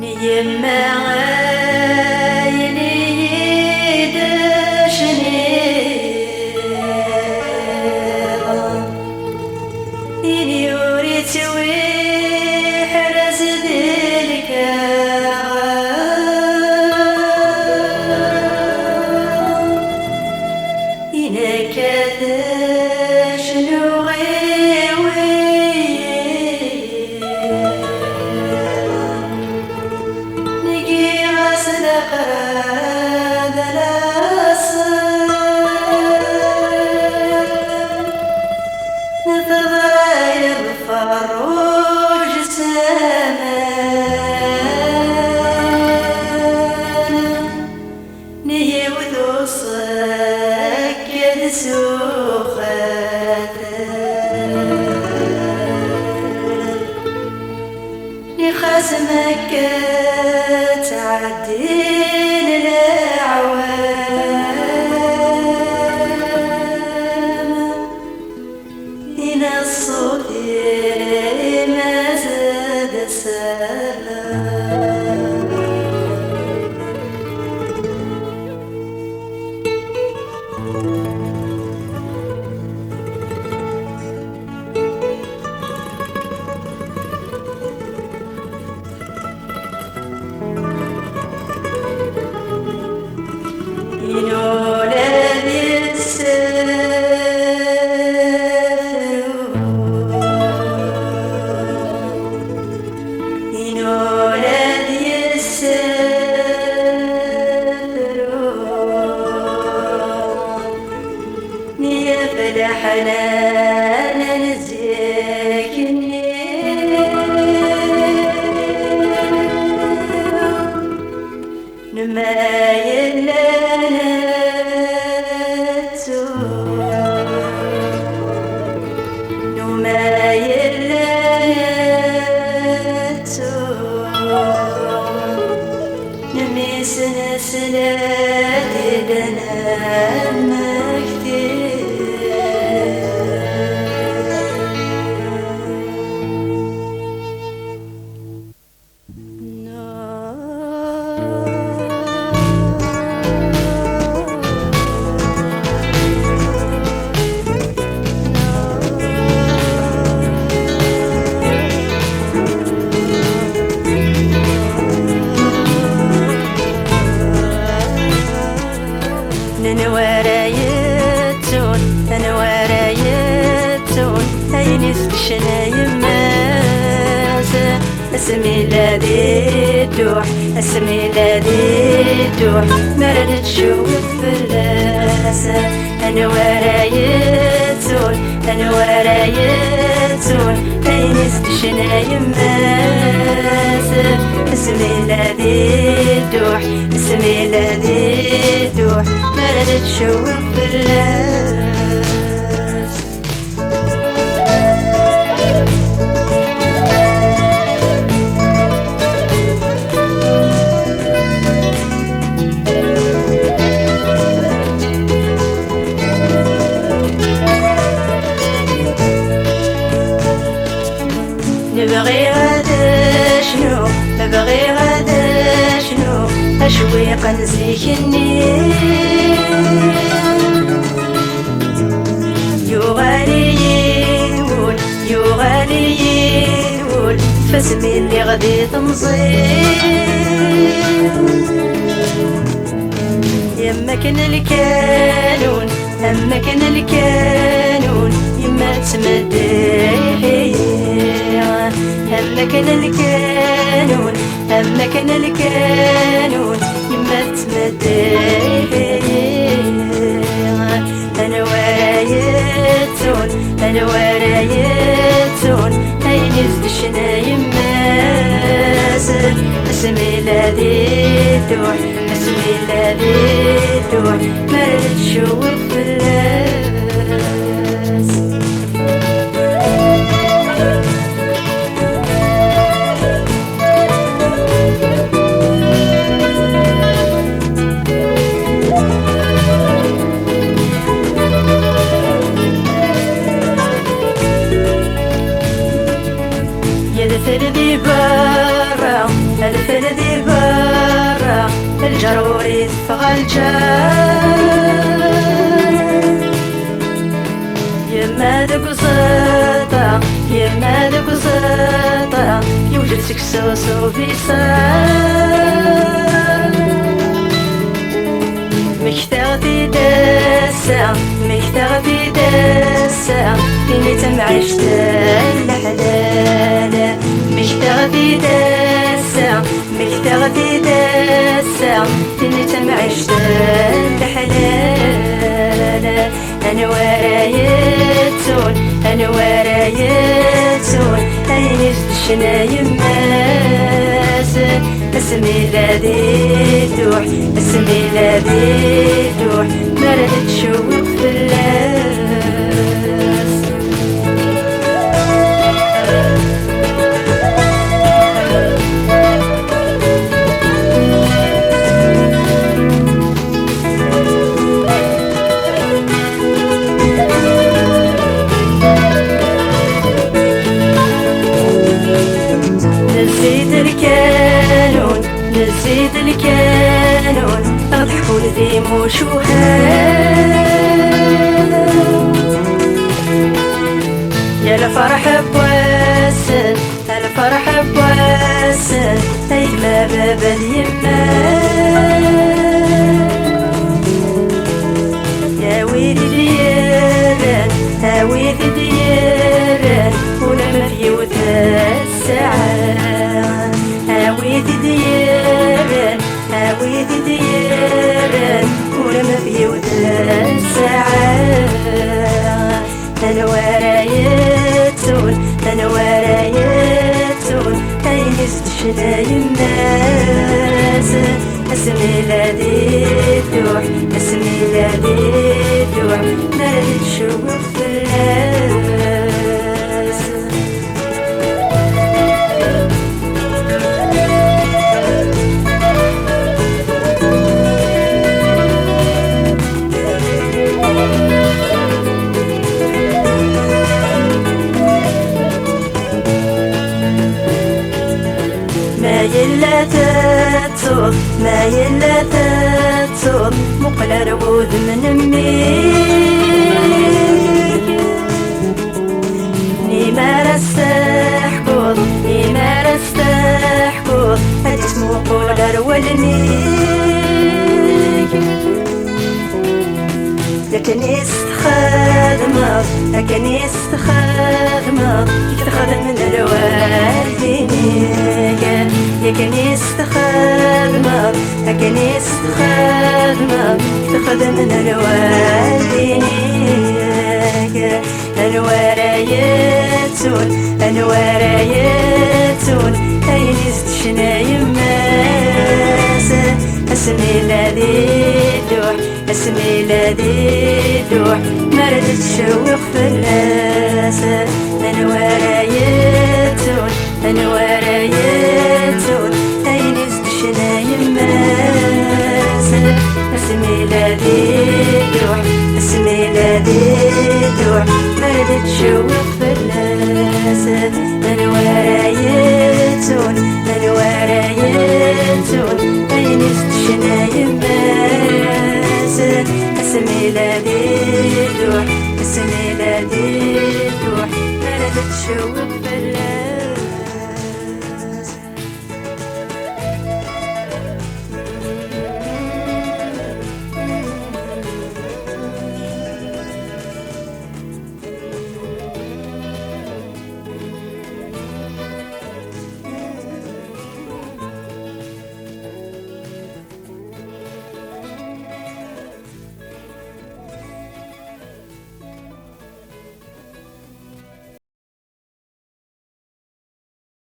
يما عيني دشني إني أريد ويحرز ذلك إنك شنو فروج السمان نيوذ صكد سوخات نخاسمك تعدين الأعوام إن الصوت حنان نزيكني نمايل لنا نمايل لنا نميس نسلاتي لنا مكتير أنا ورايتون هيني سكشنا يماس اسمي الذي دوح اسمي الذي دوح مرد تشوف فلاسة أنا ورايتون هيني سكشنا يماس اسمي الذي دوح اسمي الذي دوح مرد تشوف فلاسة نبغي غدا شنو أشويق نزيكني يغالي يقول فاسمي اللي غدي تمصير يما كان الكانون يما تمدي أما كان الكانون يما تمدي أنا ورايتون هيني زدشنا يماس اسمي الذي دوح اسمي الذي دوح مرد تشوف فلاس يدثر ذي برا الفل ذي برا الجرور يدفغ الجار يما ذوك زيطة يما ذوك زيطة يوجد سكسوس وفيسان مكتغتي داسة مكتغتي داسة فيني تمعيشت الحلال مكتغتي داسة مكتغتي داسة فيني تمعيشت الحلال أنا ورايتون أنا ورايتون أين يزدشنا يماس اسمي الذي دوح اسمي الذي دوح مرد تشوق في اللاس نزيد الكانون نزيد الكانون أضحكوا ذي موشوهان يا الفرح بواسن الفرح بواسن أيما باب اليمان يا ويلي ديران يا ويلي ديران ولما في وثاس ساعات هاويت ديارن هاويت ديارن ولما في وثلاث ساعات أنا ورايتون أنا ورايتون أين يزدشنا يماس اسمي الذي دوح اسمي الذي دوح مرد تشوق في اللاس ما يلا تتصوت ما يلا تتصوت مقلة رغود من أميك نيما رستحكوت نيما رستحكوت هاد اسمو قولة رولنيك لكن يستخدمك لكن يستخدمك يتخدم من الوالدين لكن يستخدمك لكن يستخدمك يتخدم من الوالدين أنا ورايتون أنا ورايتون أين يزدشنا يماس اسمي الذي دوح اسمي الذي دوح مرد تشوق في اللاس أنا ورايتون أنا ورايتون أين يزدشنا يماس اسمي الذي دوح اسمي الذي دوح مرد تشوق في اللاس أنا ورايتون أنا ورايتون أين يزدشنا يماس اسمي الذي دوح اسمي الذي دوح مرد تشوق